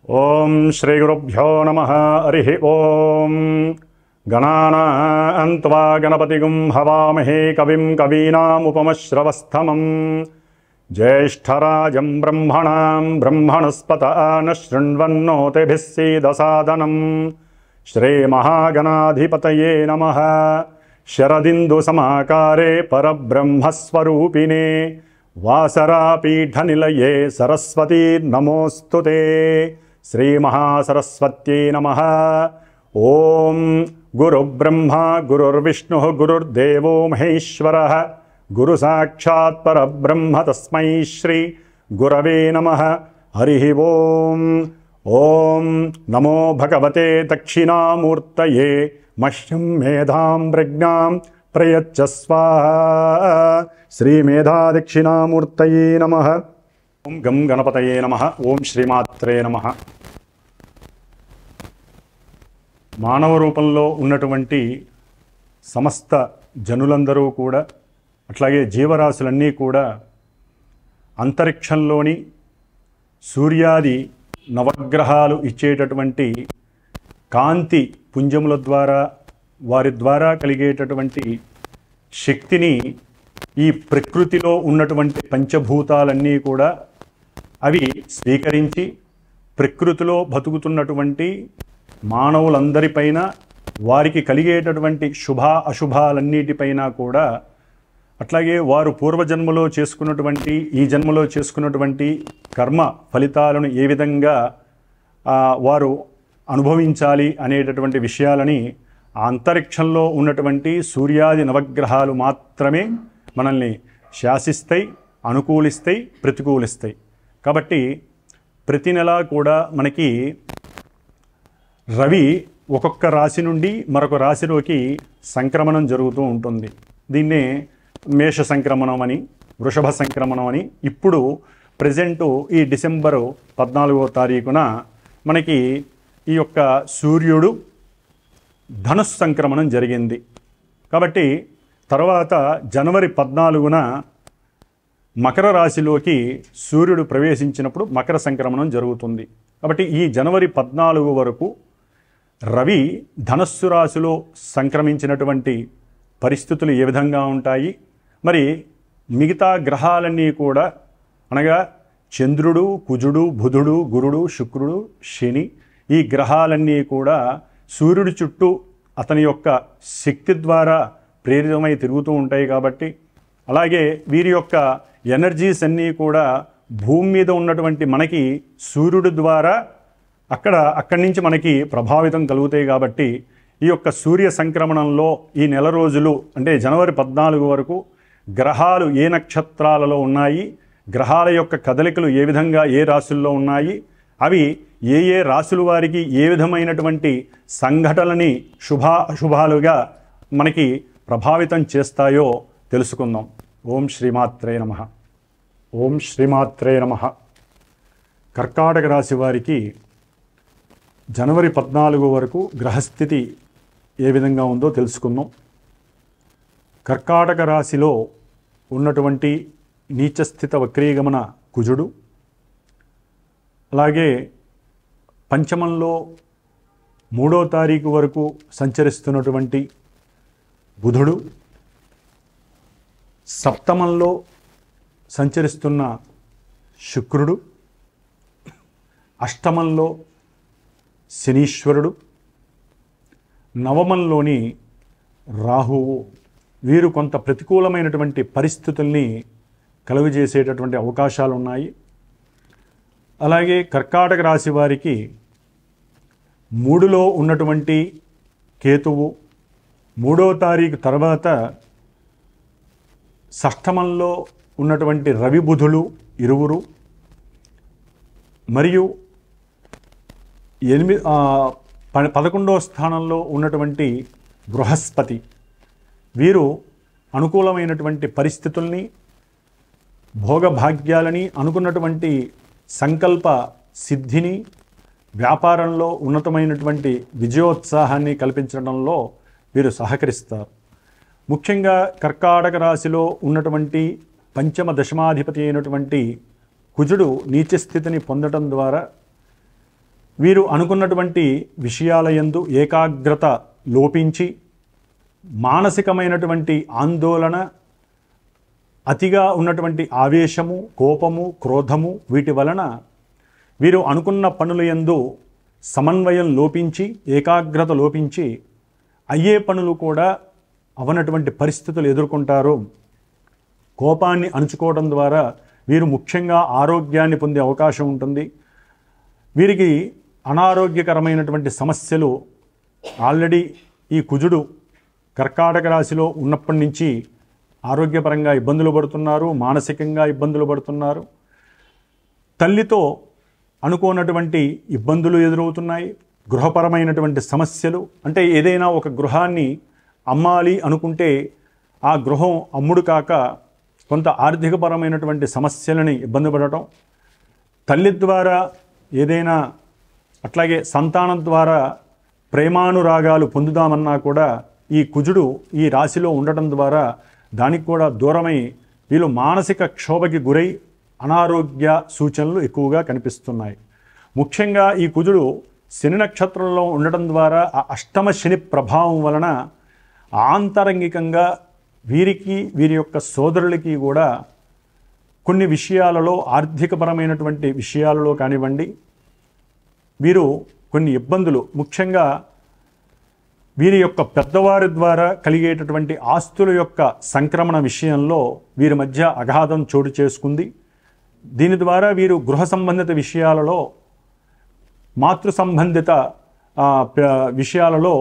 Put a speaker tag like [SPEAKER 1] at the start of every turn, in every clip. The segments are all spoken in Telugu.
[SPEAKER 1] ఓం శ్రీ గురుభ్యో నమః. హరి ఓం. గణానాం త్వా గణపతిగుం హవామహే కవిం కవీనాముపమశ్రవస్తమం జ్యేష్ఠరాజం బ్రహ్మణాం బ్రహ్మణస్పత న శృణ్వన్నోతిభిः సీదసాదనం. శ్రీమహాగణాధిపతయే నమః. శరదిందుసమాకారే పరబ్రహ్మస్వరూపిణే వాసరాపీఠనిలయే సరస్వతీ నమోస్తుతే. శ్రీమహాసరస్వత్యై నమః. ఓం గురుబ్రహ్మా గురుర్విష్ణుః గురుర్దేవో మహేశ్వరః గురు సాక్షాత్ పరబ్రహ్మ తస్మై శ్రీ గురవే నమః. హరి ఓం. ఓం నమో భగవతే దక్షిణామూర్తయే మహ్యం మేధాం ప్రజ్ఞాం ప్రయచ్చ స్వాహా. శ్రీ మేధా దక్షిణామూర్తయే నమః. ఓం గం గణపతయే నమః. ఓం శ్రీమాత్రే నమః. మానవ రూపంలో ఉన్నటువంటి సమస్త జనులందరూ కూడా, అట్లాగే జీవరాశులన్నీ కూడా అంతరిక్షంలోని సూర్యాది నవగ్రహాలు ఇచ్చేటటువంటి కాంతి పుంజముల ద్వారా, వారి ద్వారా కలిగేటటువంటి శక్తిని ఈ ప్రకృతిలో ఉన్నటువంటి పంచభూతాలన్నీ కూడా అవి స్వీకరించి ప్రకృతిలో బతుకుతున్నటువంటి మానవులందరిపైన, వారికి కలిగేటటువంటి శుభ అశుభాలన్నిటిపైన కూడా, అట్లాగే వారు పూర్వజన్మలో చేసుకున్నటువంటి, ఈ జన్మలో చేసుకున్నటువంటి కర్మ ఫలితాలను ఏ విధంగా వారు అనుభవించాలి అనేటటువంటి విషయాలని ఆ అంతరిక్షంలో ఉన్నటువంటి సూర్యాది నవగ్రహాలు మాత్రమే మనల్ని శాసిస్తాయి, అనుకూలిస్తాయి, ప్రతికూలిస్తాయి. కాబట్టి ప్రతి నెలా కూడా మనకి రవి ఒక్కొక్క రాశి నుండి మరొక రాశిలోకి సంక్రమణం జరుగుతూ ఉంటుంది. దీన్నే మేష సంక్రమణం అని, వృషభ సంక్రమణం అని. ఇప్పుడు ప్రజెంటు ఈ డిసెంబరు 14వ తారీఖున మనకి ఈ యొక్క సూర్యుడు ధనుస్సు సంక్రమణం జరిగింది. కాబట్టి తర్వాత జనవరి 14న మకర రాశిలోకి సూర్యుడు ప్రవేశించినప్పుడు మకర సంక్రమణం జరుగుతుంది. కాబట్టి ఈ జనవరి 14 వరకు రవి ధనస్సు రాశిలో సంక్రమించినటువంటి పరిస్థితులు ఏ విధంగా ఉంటాయి, మరి మిగతా గ్రహాలన్నీ కూడా, అనగా చంద్రుడు, కుజుడు, బుధుడు, గురుడు, శుక్రుడు, శని, ఈ గ్రహాలన్నీ కూడా సూర్యుడి చుట్టూ అతని యొక్క శక్తి ద్వారా ప్రేరితమై తిరుగుతూ ఉంటాయి. కాబట్టి అలాగే వీరి యొక్క ఎనర్జీస్ అన్నీ కూడా భూమి మీద ఉన్నటువంటి మనకి సూర్యుడి ద్వారా అక్కడి నుంచి మనకి ప్రభావితం కలుగుతాయి. కాబట్టి ఈ యొక్క సూర్య సంక్రమణంలో ఈ నెల రోజులు, అంటే జనవరి 14 వరకు గ్రహాలు ఏ నక్షత్రాలలో ఉన్నాయి, గ్రహాల యొక్క కదలికలు ఏ విధంగా ఏ రాశుల్లో ఉన్నాయి, అవి ఏ ఏ రాశుల వారికి ఏ విధమైనటువంటి సంఘటనని అశుభాలుగా మనకి ప్రభావితం చేస్తాయో తెలుసుకుందాం. ఓం శ్రీమాత్రే నమః. ఓం శ్రీమాత్రే నమః. కర్కాటక రాశి వారికి జనవరి 14 వరకు గ్రహస్థితి ఏ విధంగా ఉందో తెలుసుకుందాం. కర్కాటక రాశిలో ఉన్నటువంటి నీచస్థిత వక్రీగమన కుజుడు, అలాగే పంచమంలో 3వ తారీఖు వరకు సంచరిస్తున్నటువంటి బుధుడు, సప్తమంలో సంచరిస్తున్న శుక్రుడు, అష్టమంలో శనీశ్వరుడు, నవమంలోని రాహువు, వీరు కొంత ప్రతికూలమైనటువంటి పరిస్థితుల్ని కలుగజేసేటటువంటి అవకాశాలు ఉన్నాయి. అలాగే కర్కాటక రాశి వారికి 3లో ఉన్నటువంటి కేతువు 3వ తారీఖు తర్వాత షష్టమంలో ఉన్నటువంటి రవి బుధులు ఇరువురు, మరియు 11వ స్థానంలో ఉన్నటువంటి బృహస్పతి, వీరు అనుకూలమైనటువంటి పరిస్థితుల్ని, భోగభాగ్యాలని, అనుకున్నటువంటి సంకల్ప సిద్ధిని, వ్యాపారంలో ఉన్నతమైనటువంటి విజయోత్సాహాన్ని కల్పించడంలో వీరు సహకరిస్తారు. ముఖ్యంగా కర్కాటక రాశిలో ఉన్నటువంటి పంచమ దశమాధిపతి అయినటువంటి కుజుడు నీచస్థితిని పొందడం ద్వారా వీరు అనుకున్నటువంటి విషయాల యందు ఏకాగ్రత లోపించి మానసికమైనటువంటి ఆందోళన, అతిగా ఉన్నటువంటి ఆవేశము, కోపము, క్రోధము వీటి వలన వీరు అనుకున్న పనుల యందు సమన్వయం లోపించి, ఏకాగ్రత లోపించి అయ్యే పనులు కూడా అవనటువంటి పరిస్థితులు ఎదుర్కొంటారు. కోపాన్ని అణుచుకోవడం ద్వారా వీరు ముఖ్యంగా ఆరోగ్యాన్ని పొందే అవకాశం ఉంటుంది. వీరికి అనారోగ్యకరమైనటువంటి సమస్యలు ఆల్రెడీ ఈ కుజుడు కర్కాటక రాశిలో ఉన్నప్పటి నుంచి ఆరోగ్యపరంగా ఇబ్బందులు పడుతున్నారు, మానసికంగా ఇబ్బందులు పడుతున్నారు. తల్లితో అనుకోనటువంటి ఇబ్బందులు ఎదురవుతున్నాయి. గృహపరమైనటువంటి సమస్యలు, అంటే ఏదైనా ఒక గృహాన్ని అమ్మాలి అనుకుంటే ఆ గృహం అమ్ముడు కాక కొంత ఆర్థికపరమైనటువంటి సమస్యలని ఇబ్బంది పడటం, తల్లి ద్వారా ఏదైనా, అట్లాగే సంతానం ద్వారా ప్రేమానురాగాలు పొందుదామన్నా కూడా ఈ కుజుడు ఈ రాశిలో ఉండటం ద్వారా దానికి కూడా దూరమై వీళ్ళు మానసిక క్షోభకి గురై అనారోగ్య సూచనలు ఎక్కువగా కనిపిస్తున్నాయి. ముఖ్యంగా ఈ కుజుడు శని నక్షత్రంలో ఉండటం ద్వారా ఆ అష్టమ శని ప్రభావం వలన ఆంతరంగికంగా వీరికి, వీరి యొక్క సోదరులకి కూడా కొన్ని విషయాలలో, ఆర్థికపరమైనటువంటి విషయాలలో కానివ్వండి, వీరు కొన్ని ఇబ్బందులు, ముఖ్యంగా వీరి యొక్క పెద్దవారి ద్వారా కలిగేటటువంటి ఆస్తుల యొక్క సంక్రమణ విషయంలో వీరి మధ్య అగాధం చోటు చేసుకుంది. దీని ద్వారా వీరు గృహ సంబంధిత విషయాలలో, మాతృ సంబంధిత విషయాలలో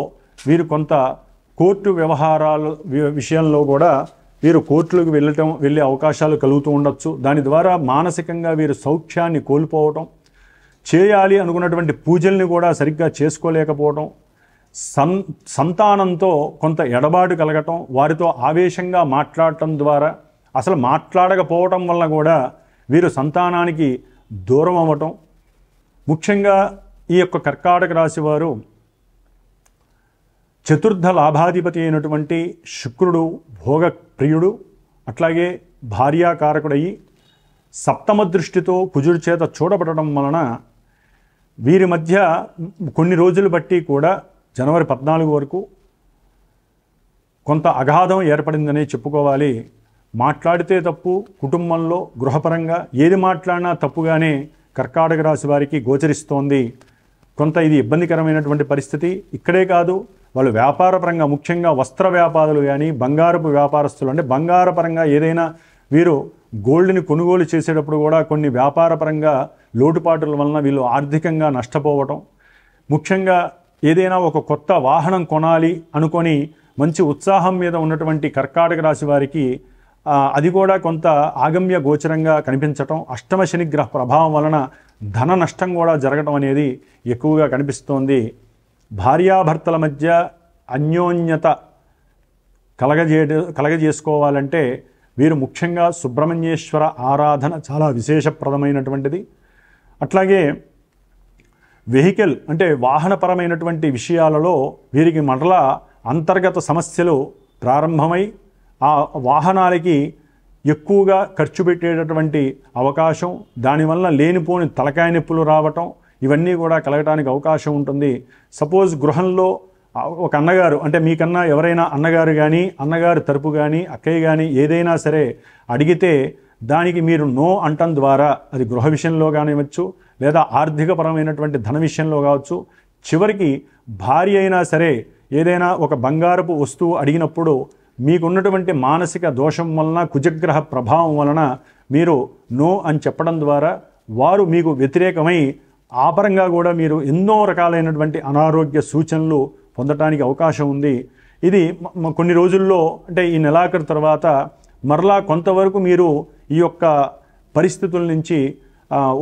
[SPEAKER 1] వీరు కొంత కోర్టు వ్యవహారాల విషయంలో కూడా వీరు కోర్టులకు వెళ్ళే అవకాశాలు కలుగుతూ ఉండొచ్చు. దాని ద్వారా మానసికంగా వీరు సౌఖ్యాన్ని కోల్పోవటం, చేయాలి అనుకున్నటువంటి పూజల్ని కూడా సరిగ్గా చేసుకోలేకపోవటం, సంతానంతో కొంత ఎడబాటు కలగటం, వారితో ఆవేశంగా మాట్లాడటం ద్వారా, అసలు మాట్లాడకపోవటం వల్ల కూడా వీరు సంతానానికి దూరం అవ్వటం. ముఖ్యంగా ఈ యొక్క కర్కాటక రాశి వారు చతుర్థ లాభాధిపతి అయినటువంటి శుక్రుడు భోగ ప్రియుడు, అట్లాగే భార్యాకారకుడయి సప్తమ దృష్టితో కుజుడి చేత చూడబడటం వలన వీరి మధ్య కొన్ని రోజులు బట్టి కూడా జనవరి 14 వరకు కొంత అగాధం ఏర్పడిందనే చెప్పుకోవాలి. మాట్లాడితే తప్పు, కుటుంబంలో గృహపరంగా ఏది మాట్లాడినా తప్పుగానే కర్కాటక రాశి వారికి గోచరిస్తోంది. కొంత ఇది ఇబ్బందికరమైనటువంటి పరిస్థితి. ఇక్కడే కాదు, వాళ్ళు వ్యాపారపరంగా, ముఖ్యంగా వస్త్ర వ్యాపారులు కానీ, బంగారపు వ్యాపారస్తులు, అంటే బంగారపరంగా ఏదైనా వీరు గోల్డ్ని కొనుగోలు చేసేటప్పుడు కూడా కొన్ని వ్యాపారపరంగా లోటుపాటుల వలన వీళ్ళు ఆర్థికంగా నష్టపోవటం, ముఖ్యంగా ఏదైనా ఒక కొత్త వాహనం కొనాలి అనుకొని మంచి ఉత్సాహం మీద ఉన్నటువంటి కర్కాటక రాశి వారికి అది కూడా కొంత ఆగమ్య గోచరంగా కనిపించటం, అష్టమ శని గ్రహ ప్రభావం వలన ధన నష్టం కూడా జరగటం అనేది ఎక్కువగా కనిపిస్తోంది. భార్యాభర్తల మధ్య అన్యోన్యత కలగజేసుకోవాలంటే వీరు ముఖ్యంగా సుబ్రహ్మణ్యేశ్వర ఆరాధన చాలా విశేషప్రదమైనటువంటిది. అట్లాగే వెహికల్, అంటే వాహనపరమైనటువంటి విషయాలలో వీరికి మరలా అంతర్గత సమస్యలు ప్రారంభమై ఆ వాహనాలకి ఎక్కువగా ఖర్చు పెట్టేటటువంటి అవకాశం, దానివల్ల లేనిపోని తలకాయ నొప్పులు రావటం, ఇవన్నీ కూడా కలగటానికి అవకాశం ఉంటుంది. సపోజ్ గృహంలో ఒక అన్నగారు, అంటే మీకన్నా ఎవరైనా అన్నగారు కానీ, అన్నగారి తరపు కానీ, అక్కయ్య కానీ ఏదైనా సరే అడిగితే దానికి మీరు నో అంటం ద్వారా, అది గృహ విషయంలో కానివచ్చు, లేదా ఆర్థికపరమైనటువంటి ధన విషయంలో కావచ్చు, చివరికి భార్య అయినా సరే ఏదైనా ఒక బంగారపు వస్తువు అడిగినప్పుడు మీకున్నటువంటి మానసిక దోషం వలన, కుజగ్రహ ప్రభావం వలన మీరు నో అని చెప్పడం ద్వారా వారు మీకు వ్యతిరేకమై ఆ పరంగా కూడా మీరు ఎన్నో రకాలైనటువంటి అనారోగ్య సూచనలు పొందటానికి అవకాశం ఉంది. ఇది కొన్ని రోజుల్లో, అంటే ఈ నెలాఖరు తర్వాత మరలా కొంతవరకు మీరు ఈ యొక్క పరిస్థితుల నుంచి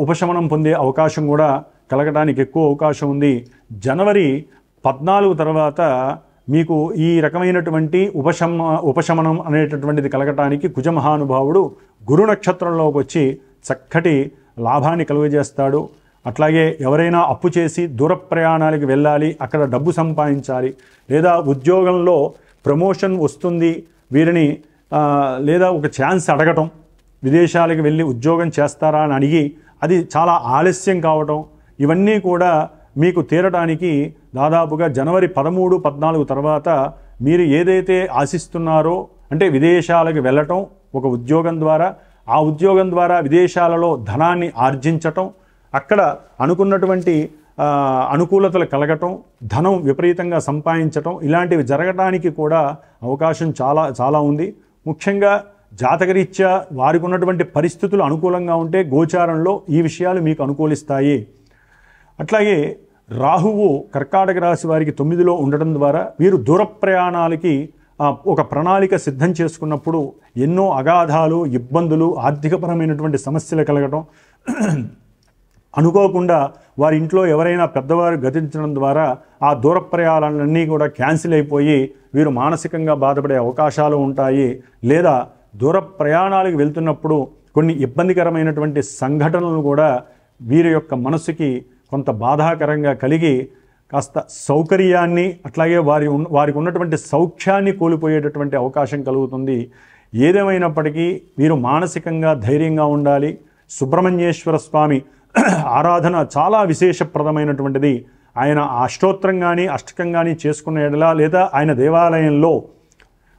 [SPEAKER 1] ఉపశమనం పొందే అవకాశం కూడా కలగడానికి ఎక్కువ అవకాశం ఉంది. జనవరి 14 తర్వాత మీకు ఈ రకమైనటువంటి ఉపశమనం అనేటటువంటిది కలగటానికి కుజమహానుభావుడు గురు నక్షత్రంలోకి వచ్చి చక్కటి లాభాన్ని కలుగజేస్తాడు. అట్లాగే ఎవరైనా అప్పు చేసి దూర ప్రయాణాలకు వెళ్ళాలి, అక్కడ డబ్బు సంపాదించాలి, లేదా ఉద్యోగంలో ప్రమోషన్ వస్తుంది వీరిని, లేదా ఒక ఛాన్స్ అడగటం, విదేశాలకు వెళ్ళి ఉద్యోగం చేస్తారా అని అడిగి అది చాలా ఆలస్యం కావటం, ఇవన్నీ కూడా మీకు తీరడానికి దాదాపుగా జనవరి 13, 14 తర్వాత మీరు ఏదైతే ఆశిస్తున్నారో, అంటే విదేశాలకు వెళ్ళటం ఒక ఉద్యోగం ద్వారా, ఆ ఉద్యోగం ద్వారా విదేశాలలో ధనాన్ని ఆర్జించటం, అక్కడ అనుకున్నటువంటి అనుకూలతలు కలగటం, ధనం విపరీతంగా సంపాదించటం, ఇలాంటివి జరగడానికి కూడా అవకాశం చాలా ఉంది. ముఖ్యంగా జాతకరీత్యా వారికి ఉన్నటువంటి పరిస్థితులు అనుకూలంగా ఉంటే గోచారంలో ఈ విషయాలు మీకు అనుకూలిస్తాయి. అట్లాగే రాహువు కర్కాటక రాశి వారికి 9లో ఉండడం ద్వారా వీరు దూర ప్రయాణాలకి ఒక ప్రణాళిక సిద్ధం చేసుకున్నప్పుడు ఎన్నో అగాధాలు, ఇబ్బందులు, ఆర్థికపరమైనటువంటి సమస్యలు కలగటం, అనుకోకుండా వారి ఇంట్లో ఎవరైనా పెద్దవారు గతించడం ద్వారా ఆ దూర ప్రయాణాలన్నీ కూడా క్యాన్సిల్ అయిపోయి వీరు మానసికంగా బాధపడే అవకాశాలు ఉంటాయి. లేదా దూర ప్రయాణాలకు వెళ్తున్నప్పుడు కొన్ని ఇబ్బందికరమైనటువంటి సంఘటనలు కూడా వీరి యొక్క మనసుకి కొంత బాధాకరంగా కలిగి కాస్త సౌకర్యాన్ని, అట్లాగే వారికి ఉన్నటువంటి సౌఖ్యాన్ని కోల్పోయేటటువంటి అవకాశం కలుగుతుంది. ఏదేమైనప్పటికీ వీరు మానసికంగా ధైర్యంగా ఉండాలి. సుబ్రహ్మణ్యేశ్వర స్వామి ఆరాధన చాలా విశేషప్రదమైనటువంటిది. ఆయన అష్టోత్తరం కానీ అష్టకం కానీ చేసుకున్న ఎడలా, లేదా ఆయన దేవాలయంలో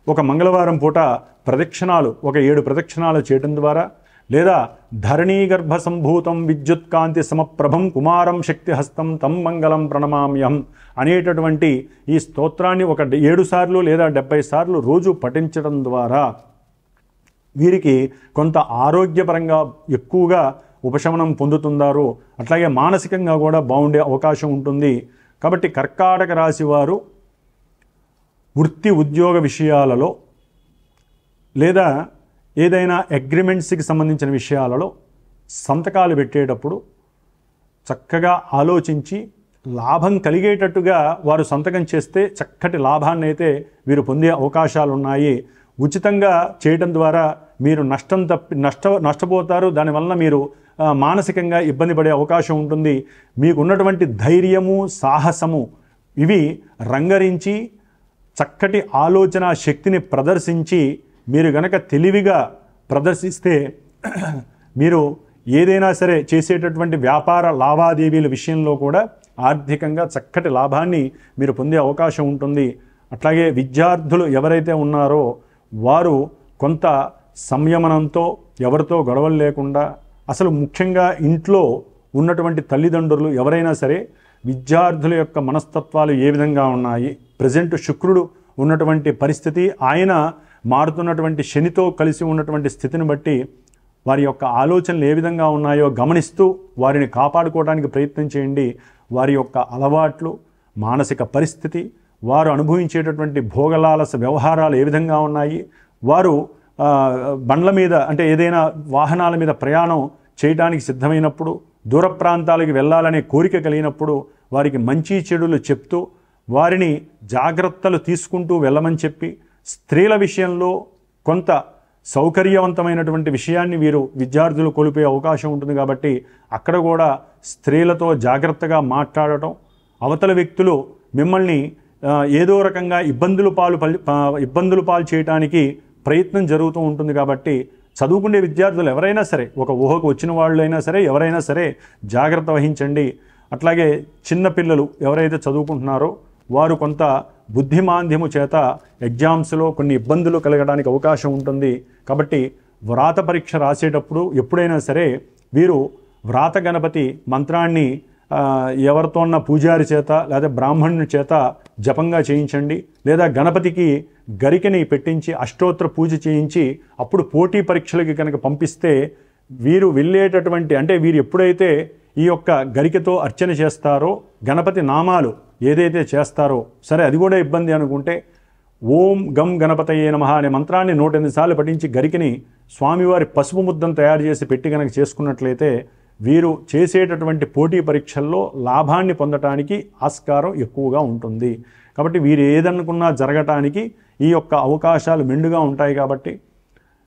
[SPEAKER 1] ఒక మంగళవారం పూట ప్రదక్షిణాలు, ఒక 7 ప్రదక్షిణాలు చేయడం ద్వారా, లేదా ధరణీగర్భ సంభూతం విద్యుత్కాంతి సమప్రభం కుమారం శక్తిహస్తం తం మంగళం ప్రణమామ్యం అనేటటువంటి ఈ స్తోత్రాన్ని ఒక 7 సార్లు లేదా 70 సార్లు రోజు పఠించడం ద్వారా వీరికి కొంత ఆరోగ్యపరంగా ఎక్కువగా ఉపశమనం పొందుతున్నారు. అట్లాగే మానసికంగా కూడా బాగుండే అవకాశం ఉంటుంది. కాబట్టి కర్కాటక రాశి వారు వృత్తి ఉద్యోగ విషయాలలో, లేదా ఏదైనా అగ్రిమెంట్స్కి సంబంధించిన విషయాలలో సంతకాలు పెట్టేటప్పుడు చక్కగా ఆలోచించి లాభం కలిగేటట్టుగా వారు సంతకం చేస్తే చక్కటి లాభాన్ని అయితే వీరు పొందే అవకాశాలు ఉన్నాయి. ఉచితంగా చేయడం ద్వారా మీరు నష్టపోతారు. దానివల్ల మీరు మానసికంగా ఇబ్బంది పడే అవకాశం ఉంటుంది. మీకున్నటువంటి ధైర్యము, సాహసము ఇవి రంగరించి చక్కటి ఆలోచన శక్తిని ప్రదర్శించి మీరు గనక తెలివిగా ప్రదర్శిస్తే మీరు ఏదైనా సరే చేసేటటువంటి వ్యాపార లావాదేవీల విషయంలో కూడా ఆర్థికంగా చక్కటి లాభాన్ని మీరు పొందే అవకాశం ఉంటుంది. అట్లాగే విద్యార్థులు ఎవరైతే ఉన్నారో వారు కొంత సంయమనంతో, ఎవరితో గొడవలు లేకుండా, అసలు ముఖ్యంగా ఇంట్లో ఉన్నటువంటి తల్లిదండ్రులు ఎవరైనా సరే విద్యార్థుల యొక్క మనస్తత్వాలు ఏ విధంగా ఉన్నాయి, ప్రజెంట్ శుక్రుడు ఉన్నటువంటి పరిస్థితి, ఆయన మారుతున్నటువంటి శనితో కలిసి ఉన్నటువంటి స్థితిని బట్టి వారి యొక్క ఆలోచనలు ఏ విధంగా ఉన్నాయో గమనిస్తూ వారిని కాపాడుకోవడానికి ప్రయత్నం చేయండి. వారి యొక్క అలవాట్లు, మానసిక పరిస్థితి, వారు అనుభవించేటటువంటి భోగలాలస వ్యవహారాలు ఏ విధంగా ఉన్నాయి, వారు బండ్ల మీద అంటే ఏదైనా వాహనాల మీద ప్రయాణం చేయడానికి సిద్ధమైనప్పుడు, దూర ప్రాంతాలకు వెళ్ళాలనే కోరిక కలిగినప్పుడు వారికి మంచి చెడులు చెప్తూ వారిని జాగ్రత్తలు తీసుకుంటూ వెళ్ళమని చెప్పి, స్త్రీల విషయంలో కొంత సౌకర్యవంతమైనటువంటి విషయాన్ని వీరు విద్యార్థులు కోల్పోయే అవకాశం ఉంటుంది. కాబట్టి అక్కడ కూడా స్త్రీలతో జాగ్రత్తగా మాట్లాడటం, అవతల వ్యక్తులు మిమ్మల్ని ఏదో రకంగా ఇబ్బందులు పాలు చేయడానికి ప్రయత్నం జరుగుతూ ఉంటుంది. కాబట్టి చదువుకునే విద్యార్థులు ఎవరైనా సరే, ఒక ఊహకు వచ్చిన వాళ్ళైనా సరే ఎవరైనా సరే జాగ్రత్త వహించండి. అట్లాగే చిన్నపిల్లలు ఎవరైతే చదువుకుంటున్నారో వారు కొంత బుద్ధిమాంద్యము చేత ఎగ్జామ్స్లో కొన్ని ఇబ్బందులు కలగడానికి అవకాశం ఉంటుంది. కాబట్టి వ్రాత పరీక్ష రాసేటప్పుడు ఎప్పుడైనా సరే వీరు వ్రాత గణపతి మంత్రాన్ని ఎవరితో ఉన్న పూజారి చేత లేదా బ్రాహ్మణుని చేత జపంగా చేయించండి. లేదా గణపతికి గరికని పెట్టించి అష్టోత్తర పూజ చేయించి అప్పుడు పోటీ పరీక్షలకి కనుక పంపిస్తే వీరు వెళ్ళేటటువంటి, అంటే వీరు ఎప్పుడైతే ఈ యొక్క గరికతో అర్చన చేస్తారో, గణపతి నామాలు ఏదైతే చేస్తారో, సరే అది కూడా ఇబ్బంది అనుకుంటే ఓం గం గణపతయే నమః అనే మంత్రాన్ని 108 సార్లు పఠించి గరికని స్వామివారి పసుపు ముద్దను తయారు చేసి పెట్టి కనుక చేసుకున్నట్లయితే వీరు చేసేటటువంటి పోటీ పరీక్షల్లో లాభాన్ని పొందటానికి ఆస్కారం ఎక్కువగా ఉంటుంది. కాబట్టి వీరు ఏదనుకున్నా జరగటానికి ఈ యొక్క అవకాశాలు మెండుగా ఉంటాయి. కాబట్టి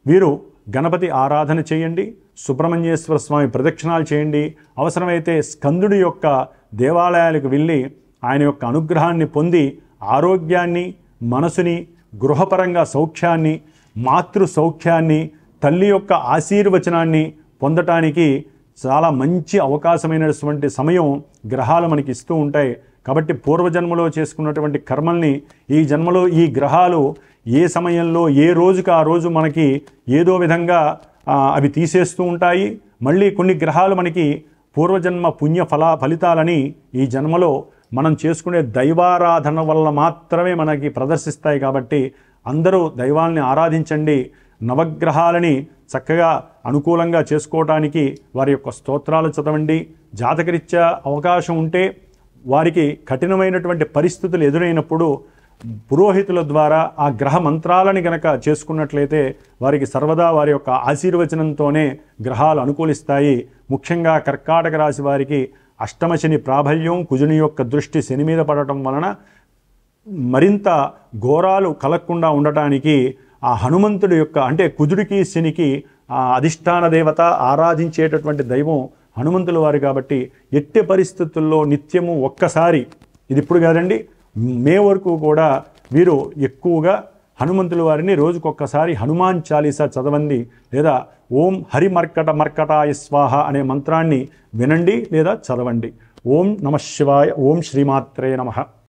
[SPEAKER 1] వీరు గణపతి ఆరాధన చేయండి, సుబ్రహ్మణ్యేశ్వర స్వామి ప్రదక్షిణాలు చేయండి. అవసరమైతే స్కందుడి యొక్క దేవాలయాలకు వెళ్ళి ఆయన యొక్క అనుగ్రహాన్ని పొంది ఆరోగ్యాన్ని, మనసుని, గృహపరంగా సౌఖ్యాన్ని, మాతృ సౌఖ్యాన్ని, తల్లి యొక్క ఆశీర్వచనాన్ని పొందటానికి చాలా మంచి అవకాశమైనటువంటి సమయం గ్రహాలు మనకి ఇస్తూ ఉంటాయి. కాబట్టి పూర్వజన్మలో చేసుకున్నటువంటి కర్మల్ని ఈ జన్మలో ఈ గ్రహాలు ఏ సమయంలో ఏ రోజుకి ఆ రోజు మనకి ఏదో విధంగా అవి తీసేస్తూ ఉంటాయి. మళ్ళీ కొన్ని గ్రహాలు మనకి పూర్వజన్మ పుణ్య ఫలితాలని ఈ జన్మలో మనం చేసుకునే దైవారాధన వల్ల మాత్రమే మనకి ప్రదర్శిస్తాయి. కాబట్టి అందరూ దైవాల్ని ఆరాధించండి. నవగ్రహాలని చక్కగా అనుకూలంగా చేసుకోవటానికి వారి యొక్క స్తోత్రాలు చదవండి. జాతకరీత్యా అవకాశం ఉంటే వారికి కఠినమైనటువంటి పరిస్థితులు ఎదురైనప్పుడు పురోహితుల ద్వారా ఆ గ్రహ మంత్రాలని గనక చేసుకున్నట్లయితే వారికి సర్వదా వారి యొక్క ఆశీర్వచనంతోనే గ్రహాలు అనుకూలిస్తాయి. ముఖ్యంగా కర్కాటక రాశి వారికి అష్టమశని ప్రాబల్యం, కుజుని యొక్క దృష్టి శని మీద పడటం వలన మరింత ఘోరాలు కలగకుండా ఉండటానికి ఆ హనుమంతుడి యొక్క అంటే కుజుడికి శనికి అధిష్టాన దేవత ఆరాధించేటటువంటి దైవం హనుమంతుల వారు. కాబట్టి ఎట్టి పరిస్థితుల్లో నిత్యము ఒక్కసారి, ఇది ఇప్పుడు కాదండి, మే వరకు కూడా వీరు ఎక్కువగా హనుమంతుల వారిని రోజుకొక్కసారి హనుమాన్ చాలీసా చదవండి, లేదా ఓం హరి మర్కటాయ స్వాహ అనే మంత్రాన్ని వినండి లేదా చదవండి. ఓం నమః శివాయ. ఓం శ్రీమాత్రే నమః.